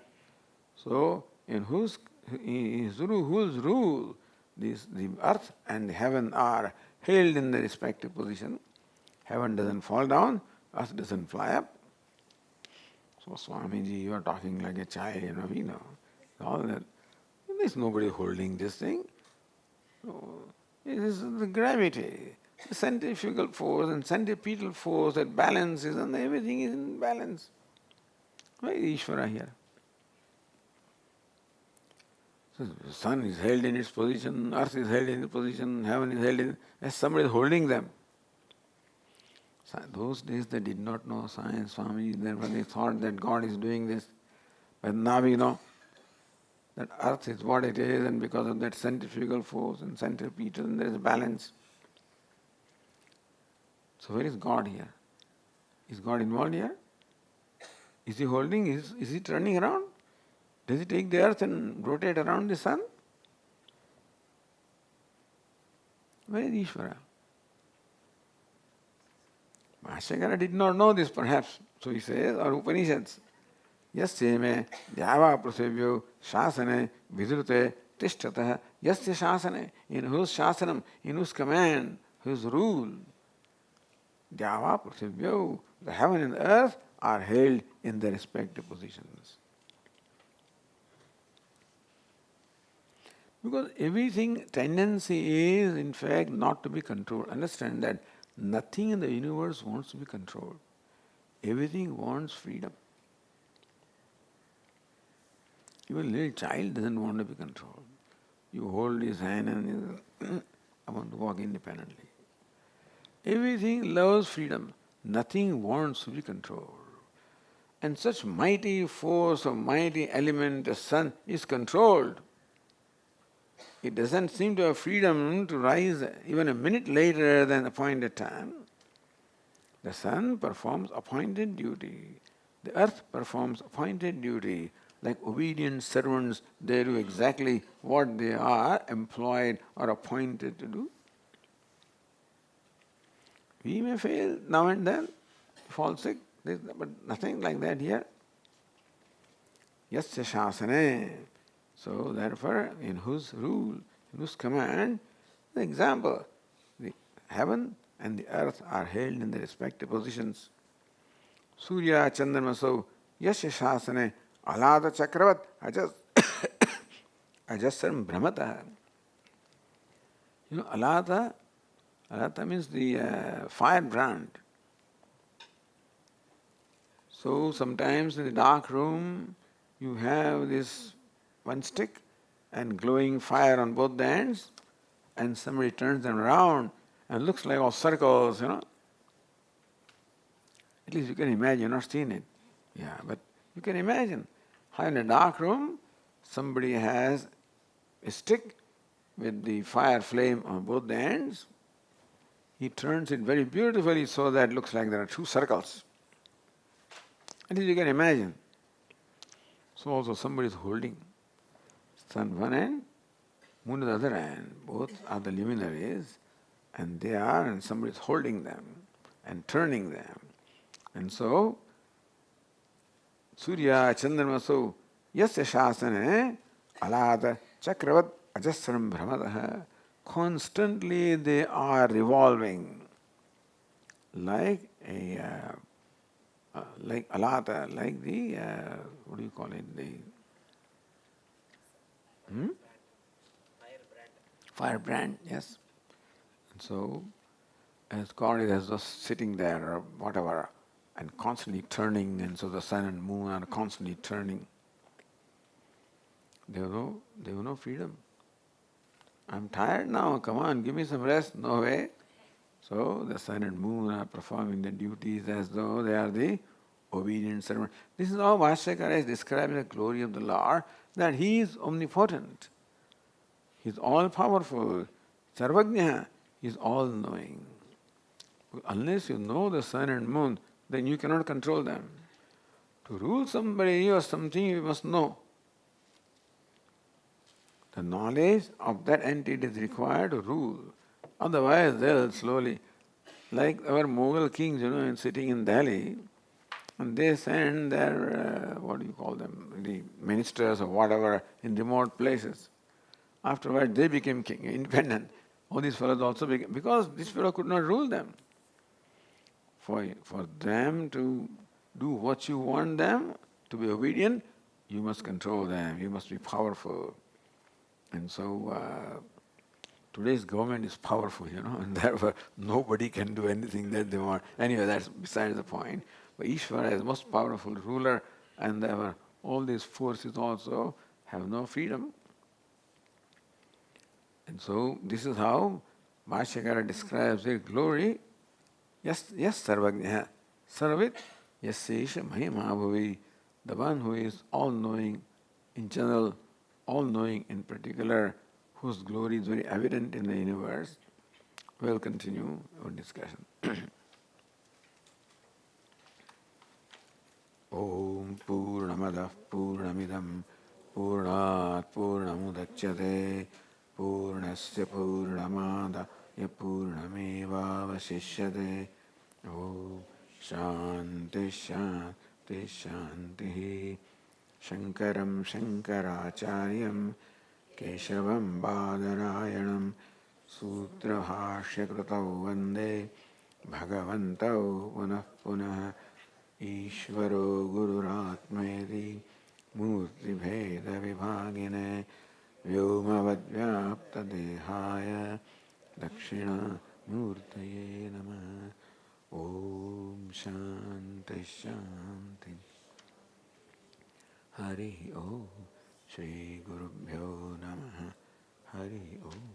So, in whose rule the earth and the heaven are held in the respective position. Heaven doesn't fall down, earth doesn't fly up. So Swamiji, you are talking like a child, we know. all that. There's nobody holding this thing. No. It is the gravity, the centrifugal force and centripetal force that balances, and everything is in balance. Why is Ishvara here? So the sun is held in its position, earth is held in its position, heaven is held in, as somebody is holding them. So those days they did not know science, Swami, therefore they thought that God is doing this. But now we know that earth is what it is, and because of that centrifugal force and centripetal, and there is balance. So where is God here? Is God involved here? Is he holding? Is he turning around? Does he take the earth and rotate around the sun? Where is Ishvara? Bhashyakara did not know this perhaps. So he says, or Upanishads, Yasya me dyava prasevyo shasane vidrute tishtata yasya shasane, in whose shasanam, in whose command, whose rule, dyava prasevyo, the heaven and the earth are held in their respective positions. Because everything tendency is in fact not to be controlled. Understand that nothing in the universe wants to be controlled. Everything wants freedom. Even a little child doesn't want to be controlled. You hold his hand and I want to walk independently. Everything loves freedom. Nothing wants to be controlled. And such mighty force or mighty element, the sun, is controlled. It doesn't seem to have freedom to rise even a minute later than appointed time. The sun performs appointed duty. The earth performs appointed duty. Like obedient servants, they do exactly what they are employed or appointed to do. We may fail now and then, fall sick, but nothing like that here. Yasya shasane. So therefore, in whose rule, in whose command, the example, the heaven and the earth are held in their respective positions. Surya chandramaso yasya shasane alada chakravat ajasram brahmata. Alada means the firebrand. So sometimes in the dark room you have this one stick and glowing fire on both the ends, and somebody turns them around and looks like all circles, At least you can imagine, you've not seen it. Yeah, but you can imagine how in a dark room somebody has a stick with the fire flame on both the ends. He turns it very beautifully so that it looks like there are two circles. At least you can imagine. So also somebody is holding sun one end, moon the other end. Both are the luminaries, and somebody is holding them and turning them. And so, Surya Chandramaso yasya shasane alada chakravat ajasram brahmadaha. Constantly they are revolving like like alata, like the, what do you call it, firebrand, yes. And so, as God is just sitting there or whatever, and constantly turning, and so the sun and moon are constantly turning. They have no freedom. I'm tired now, come on, give me some rest. No way. So the sun and moon are performing their duties as though they are the obedient servant. This is how Bhashyakara is describing the glory of the Lord, that He is omnipotent. He is all-powerful. Sarvajna, He is all-knowing. Unless you know the sun and moon, then you cannot control them. To rule somebody or something, you must know. The knowledge of that entity is required to rule. Otherwise, they'll slowly, like our Mughal kings, sitting in Delhi, and they send their, what do you call them, the ministers or whatever in remote places. Afterwards, they became king, independent. All these fellows also became, because this fellow could not rule them. For them to do what you want them, to be obedient, you must control them, you must be powerful. And so today's government is powerful, and therefore nobody can do anything that they want. Anyway, that's besides the point. But Ishvara is the most powerful ruler, and therefore all these forces also have no freedom. And so this is how Bhashyakara describes their glory. Yes, Sarvajñah, Sarvit, Yasyesha Mahima Bhuvi, the one who is all-knowing in general, all-knowing in particular, whose glory is very evident in the universe. We'll continue our discussion. Om Purnamadah Purnamidam Purnat Purnamudachyate Purnasya Purnamadaya Purnamevavasishyate. Om Shanti Shanti Shanti. Shankaram Shankaracharyam Keshavam Badarayanam Sutrabhashyakritau Vande Bhagavantau Punah Punah. Ishvaro Gururatmedi Murti Bheda Vibhagine Vyomavadvyapta Dehaya Dakshina Murtaye Namah. Om Shanti Shanti. Hari Om. Shri Gurubhyo Namaha. Hari Om.